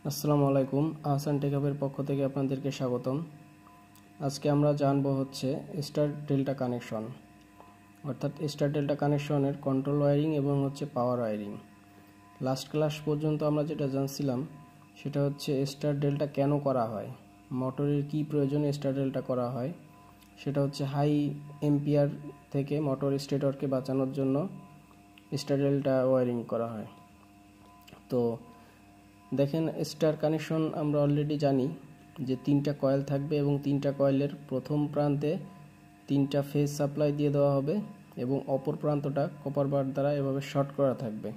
আসসালামু আলাইকুম। আহসান টেকআপের পক্ষ থেকে আপনাদেরকে স্বাগতম। আজকে আমরা জানবো হচ্ছে স্টার ডেল্টা কানেকশন, অর্থাৎ স্টার ডেল্টা কানেকশনের কন্ট্রোল ওয়্যারিং এবং হচ্ছে পাওয়ার ওয়্যারিং। লাস্ট ক্লাস পর্যন্ত আমরা যেটা জানছিলাম সেটা হচ্ছে স্টার ডেল্টা কেন করা হয়, মোটরের কি প্রয়োজনে স্টার ডেল্টা করা হয়। সেটা হচ্ছে হাই এম্পিয়ার থেকে মোটর স্টেটরকে বাঁচানোর জন্য স্টার ডেল্টা ওয়্যারিং করা হয়। তো দেখেন, স্টার কানেকশন আমরা অলরেডি জানি যে 3টা কয়েল থাকবে এবং 3টা কয়েলের প্রথম প্রান্তে 3টা ফেজ সাপ্লাই দিয়ে দেওয়া হবে এবং অপর প্রান্তটা কপার বার দ্বারা এভাবে শর্ট করা থাকবে।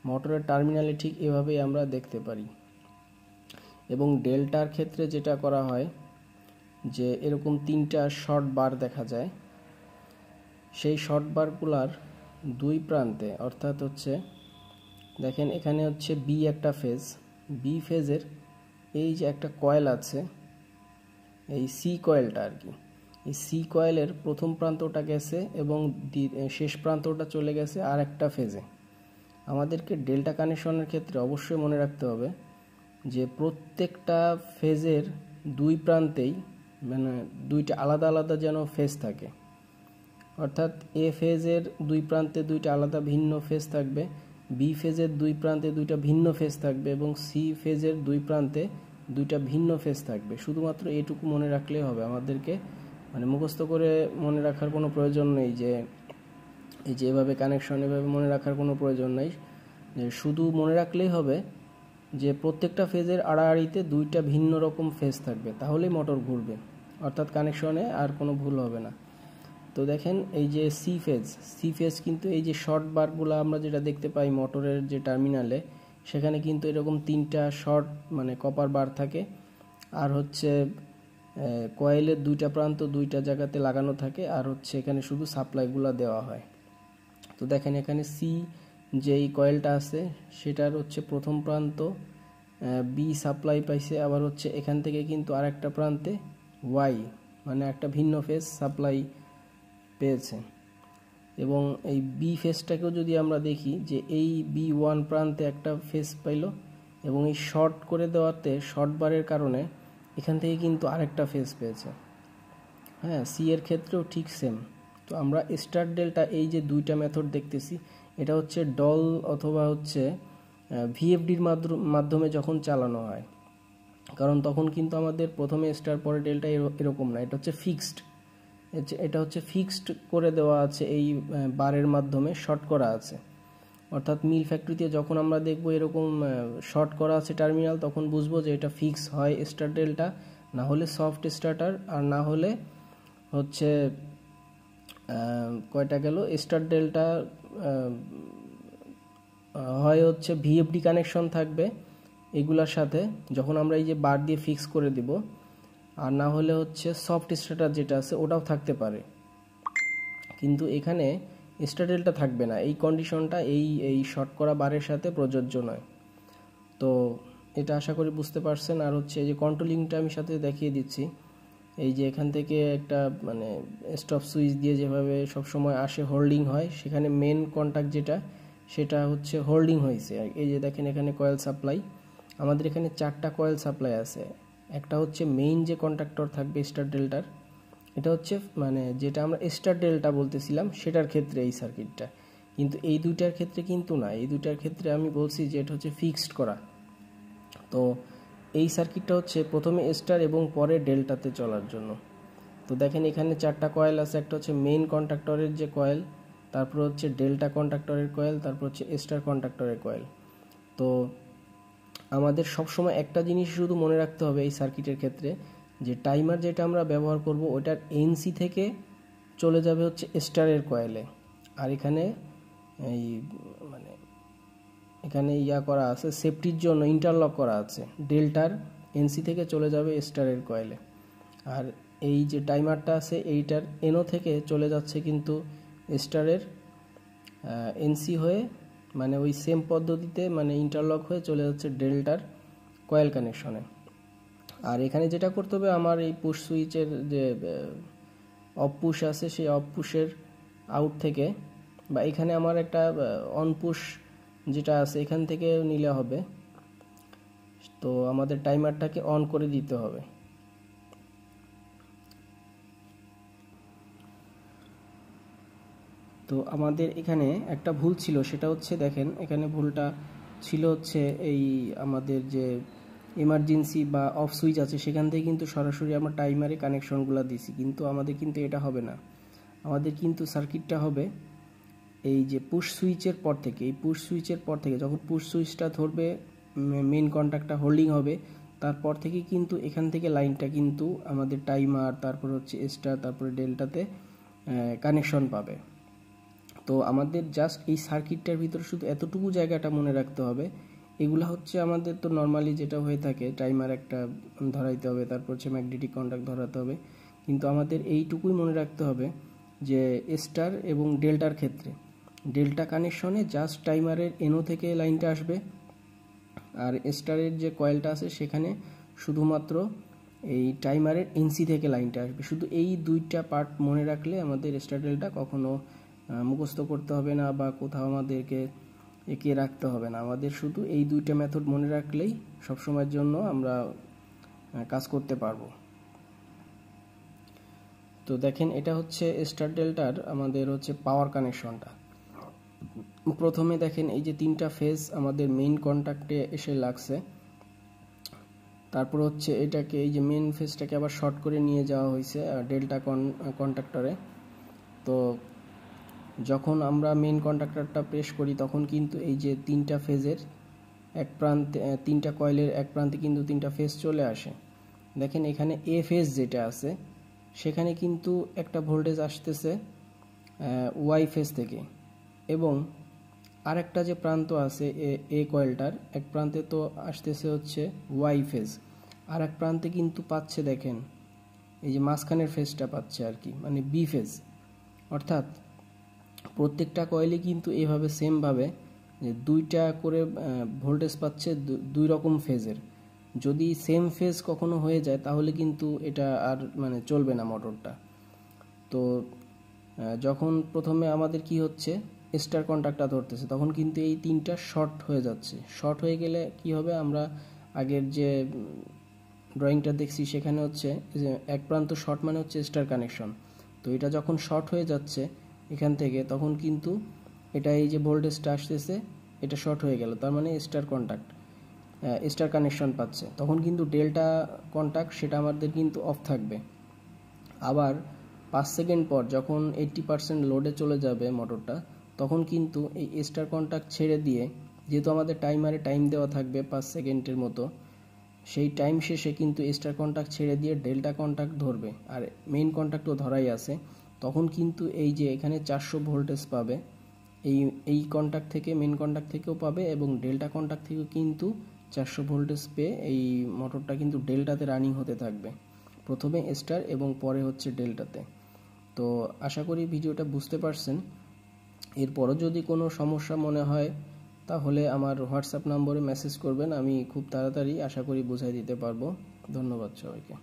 মোটরের টার্মিনালে ঠিক এভাবেই আমরা দেখতে পারি। এবং ডেল্টার ক্ষেত্রে যেটা করা হয় যে এরকম 3টা শর্ট বার দেখা যায়। সেই শর্ট বারগুলার দুই প্রান্তে, অর্থাৎ হচ্ছে দেখেন এখানে হচ্ছে বি একটা ফেজ, বি ফেজের এই যে একটা কয়েল আছে, এই সি কয়েলটা আর কি, এই সি কয়েলের প্রথম প্রান্তটা গেছে এবং শেষ প্রান্তটা চলে গেছে আর একটা ফেজে। আমাদেরকে ডেল্টা কানেকশনের ক্ষেত্রে অবশ্যই মনে রাখতে হবে যে প্রত্যেকটা ফেজের দুই প্রান্তেই মানে দুইটা আলাদা আলাদা যেন ফেজ থাকে, অর্থাৎ এ ফেজের দুই প্রান্তে দুইটা আলাদা ভিন্ন ফেজ থাকবে, বি ফেজের দুই প্রান্তে দুইটা ভিন্ন ফেজ থাকবে এবং সি ফেজের দুই প্রান্তে দুইটা ভিন্ন ফেজ থাকবে। শুধুমাত্র এটুকু মনে রাখলেই হবে, আমাদেরকে মানে মুখস্থ করে মনে রাখার কোনো প্রয়োজন নেই যে এই যে এভাবে কানেকশন এভাবে মনে রাখার কোনো প্রয়োজন নেই। যে শুধু মনে রাখলেই হবে যে প্রত্যেকটা ফেজের আড়াআড়িতে দুইটা ভিন্ন রকম ফেজ থাকবে, তাহলেই মোটর ঘুরবে, অর্থাৎ কানেকশনে আর কোনো ভুল হবে না। তো দেখেন এই যে সি ফেজ কিন্তু এই যে শর্ট বারগুলো আমরা যেটা দেখতে পাই মোটরের যে টার্মিনালে, সেখানে কিন্তু এরকম 3টা শর্ট মানে কপার বার থাকে আর হচ্ছে কয়েলের দুইটা প্রান্ত দুইটা জায়গাতে লাগানো থাকে আর হচ্ছে এখানে শুধু সাপ্লাইগুলো দেওয়া হয়। তো দেখেন এখানে সি যেই কয়েলটা আছে সেটার হচ্ছে প্রথম প্রান্ত বি সাপ্লাই পাইছে, আবার হচ্ছে এখান থেকে কিন্তু আরেকটা প্রান্তে ওয়াই মানে একটা ভিন্ন ফেজ সাপ্লাই পেয়েছে। এবং এই বি ফেজটাকেও যদি আমরা দেখি যে এই বি ওয়ান প্রান্তে একটা ফেজ পাইল এবং এই শর্ট করে দেওয়াতে শর্ট বারের কারণে এখান থেকে কিন্তু আরেকটা ফেজ পেয়েছে। হ্যাঁ, সি এর ক্ষেত্রেও ঠিক সেম। তো আমরা স্টার ডেল্টা এই যে দুইটা মেথড দেখতেছি, এটা হচ্ছে ডল অথবা হচ্ছে ভিএফডির মাধ্যমে যখন চালানো হয়, কারণ তখন কিন্তু আমাদের প্রথমে স্টার পরে ডেল্টা এরকম না, এটা হচ্ছে ফিক্সড। এটা হচ্ছে ফিক্সড করে দেওয়া আছে, এই বারের মাধ্যমে শর্ট করা আছে। অর্থাৎ মিল ফ্যাক্টরিতে যখন আমরা দেখব এরকম শর্ট করা আছে টার্মিনাল, তখন বুঝবো যে এটা ফিক্স হয় স্টার ডেল্টা, না হলে সফট স্টার্টার, আর না হলে হচ্ছে কয়টা গেল স্টার ডেল্টা হয় হচ্ছে ভিএফডি কানেকশন থাকবে এগুলার সাথে যখন আমরা এই যে বার দিয়ে ফিক্স করে দিব, আর না হলে হচ্ছে সফট স্টার্টার যেটা আছে ওটাও থাকতে পারে, কিন্তু এখানে স্টার ডেল্টা থাকবে না। এই কন্ডিশনটা এই শর্ট করা বারের সাথে প্রযোজ্য নয়। তো এটা আশা করি বুঝতে পারছেন। আর হচ্ছে এই যে কন্ট্রোলিংটা আমি সাথে দেখিয়ে দিচ্ছি, এই যে এখান থেকে একটা মানে স্টপ সুইচ দিয়ে যেভাবে সবসময় আসে হোল্ডিং হয়, সেখানে মেন কন্ট্যাক্ট যেটা সেটা হচ্ছে হোল্ডিং হয়েছে। এই যে দেখেন এখানে কয়েল সাপ্লাই, আমাদের এখানে 4টা কয়েল সাপ্লাই আছে। একটা হচ্ছে মেইন যে কন্ট্যাক্টর থাকবে স্টার ডেল্টার, এটা হচ্ছে মানে যেটা আমরা স্টার ডেল্টা বলতেছিলাম সেটার ক্ষেত্রে এই সার্কিটটা, কিন্তু এই দুইটার ক্ষেত্রে কিন্তু না। এই দুইটার ক্ষেত্রে আমি বলছি যে এটা হচ্ছে ফিক্সড করা। তো এই সার্কিটটা হচ্ছে প্রথমে স্টার এবং পরে ডেল্টাতে চলার জন্য। তো দেখেন এখানে 4টা কয়েল আছে, একটা হচ্ছে মেইন কন্ট্যাক্টরের যে কয়েল, তারপর হচ্ছে ডেল্টা কন্ট্যাক্টরের কয়েল, তারপর হচ্ছে স্টার কন্ট্যাক্টরের কয়েল। তো আমাদের সবসময় একটা জিনিস শুধু মনে রাখতে হবে এই সার্কিটের ক্ষেত্রে, যে টাইমার যেটা আমরা ব্যবহার করব ওটার এনসি থেকে চলে যাবে হচ্ছে স্টারের কয়েলে, আর এখানে এই মানে এখানে করা আছে সেফটির জন্য ইন্টারলক করা আছে, ডেল্টার এনসি থেকে চলে যাবে স্টারের কয়েলে। আর এই যে টাইমারটা আছে এইটার এনও থেকে চলে যাচ্ছে কিন্তু স্টারের এনসি হয়ে, মানে ওই সেম পদ্ধতিতে মানে ইন্টারলক হয়ে চলে যাচ্ছে ডেল্টার কয়েল কানেকশনে। আর এখানে যেটা করতে হবে, আমার এই পুশ সুইচের যে অফ পুশ আছে সেই অফ পুশের আউট থেকে, বা এখানে আমার একটা অন পুশ যেটা আছে এখান থেকে নিলে হবে। তো আমাদের টাইমারটাকে অন করে দিতে হবে। তো আমাদের এখানে একটা ভুল ছিল, সেটা হচ্ছে দেখেন এখানে ভুলটা ছিল হচ্ছে এই আমাদের যে এমার্জেন্সি বা অফ সুইচ আছে সেখান থেকে কিন্তু সরাসরি আমরা টাইমারে কানেকশনগুলো দিছি, কিন্তু আমাদের কিন্তু এটা হবে না। আমাদের কিন্তু সার্কিটটা হবে এই যে পুশ সুইচের পর থেকে, এই পুশ সুইচের পর থেকে যখন পুশ সুইচটা ধরবে, মেইন কন্ট্যাক্টটা হোল্ডিং হবে, তারপর থেকে কিন্তু এখান থেকে লাইনটা কিন্তু আমাদের টাইমার, তারপর হচ্ছে স্টার, তারপরে ডেল্টাতে কানেকশন পাবে। তো আমাদের জাস্ট এই সার্কিটটার ভিতরে শুধু এতটুকু জায়গাটা মনে রাখতে হবে। এগুলা হচ্ছে আমাদের তো নর্মালি যেটা হয়ে থাকে, টাইমার একটা ধরাইতে হবে, তারপর হচ্ছে ম্যাগনেটিক কন্ট্যাক্ট ধরাতে হবে, কিন্তু আমাদের এইটুকুই মনে রাখতে হবে যে স্টার এবং ডেল্টার ক্ষেত্রে ডেল্টা কানেকশনে জাস্ট টাইমারের এনো থেকে লাইনটা আসবে, আর স্টারের যে কয়েলটা আছে সেখানে শুধুমাত্র এই টাইমারের এনসি থেকে লাইনটা আসবে। শুধু এই দুইটা পার্ট মনে রাখলে আমাদের স্টার ডেল্টা কখনো মুখস্থ করতে হবে না বা কোথাও আমাদেরকে এঁকে রাখতে হবে না। আমাদের শুধু এই দুইটা মেথড মনে রাখলেই সবসময়ের জন্য আমরা কাজ করতে পারবো। তো দেখেন এটা হচ্ছে স্টার ডেল্টার আমাদের হচ্ছে পাওয়ার কানেকশনটা। প্রথমে দেখেন এই যে তিনটা ফেজ আমাদের মেইন কন্ট্যাক্টে এসে লাগছে, তারপর হচ্ছে এটাকে এই যে মেইন ফেজটাকে আবার শর্ট করে নিয়ে যাওয়া হয়েছে ডেল্টা কন্ট্যাক্টরে। তো যখন আমরা মেইন কন্ট্যাক্টরটা প্রেস করি তখন কিন্তু এই যে তিনটা ফেজের এক প্রান্তে, তিনটা কয়েলের এক প্রান্তে কিন্তু তিনটা ফেজ চলে আসে। দেখেন এখানে এ ফেজ যেটা আছে সেখানে কিন্তু একটা ভোল্টেজ আসতেছে ওয়াই ফেজ থেকে, এবং আরেকটা যে প্রান্ত আছে এ কয়েলটার এক প্রান্তে তো আসতেছে হচ্ছে ওয়াই ফেজ, আর এক প্রান্তে কিন্তু পাচ্ছে দেখেন এই যে মাঝখানের ফেজটা পাচ্ছে আর কি, মানে বি ফেজ। অর্থাৎ প্রত্যেকটা কয়েলে কিন্তু এইভাবে সেমভাবে যে দুইটা করে ভোল্টেজ পাচ্ছে দুই রকম ফেজের। যদি সেম ফেজ কখনো হয়ে যায় তাহলে কিন্তু এটা আর মানে চলবে না মোটরটা। তো যখন প্রথমে আমাদের কি হচ্ছে স্টার কন্ট্যাক্টটা ধরতেছে তখন কিন্তু এই তিনটা শর্ট হয়ে যাচ্ছে। শর্ট হয়ে গেলে কি হবে, আমরা আগের যে ড্রয়িংটা দেখছি সেখানে হচ্ছে যে এক প্রান্ত শর্ট মানে হচ্ছে স্টার কানেকশন। তো এটা যখন শর্ট হয়ে যাচ্ছে এখান থেকে তখন কিন্তু এটা এই যে ভোল্টেজটা আসতেছে এটা শর্ট হয়ে গেল, তার মানে স্টার কানেকশন পাচ্ছে। তখন কিন্তু ডেল্টা কন্ট্যাক্ট সেটা আমাদের কিন্তু অফ থাকবে। আবার 5 সেকেন্ড পর যখন 80% লোডে চলে যাবে মোটরটা তখন কিন্তু এই স্টার কন্ট্যাক্ট ছেড়ে দিয়ে, যেহেতু আমাদের টাইমারে টাইম দেওয়া থাকবে 5 সেকেন্ডের মতো, সেই টাইম শেষে কিন্তু স্টার কন্ট্যাক্ট ছেড়ে দিয়ে ডেল্টা কন্ট্যাক্ট ধরবে, আর মেইন কন্ট্যাক্টও ধরাই আছে। তখন কিন্তু এই যে এখানে 400 ভোল্টেজ পাবে, এই কন্ট্যাক্ট থেকে মেইন কন্ট্যাক্ট থেকেও পাবে এবং ডেল্টা কন্ট্যাক্ট থেকেও কিন্তু 400 ভোল্টেজ পেয়ে এই মোটরটা কিন্তু ডেল্টাতে রানিং হতে থাকবে, প্রথমে স্টার এবং পরে হচ্ছে ডেল্টাতে। তো আশা করি ভিডিওটা বুঝতে পারছেন। এরপরও যদি কোনো সমস্যা মনে হয় তাহলে আমার হোয়াটসঅ্যাপ নম্বরে মেসেজ করবেন, আমি খুব তাড়াতাড়ি আশা করি বুঝাই দিতে পারবো। ধন্যবাদ সবাইকে।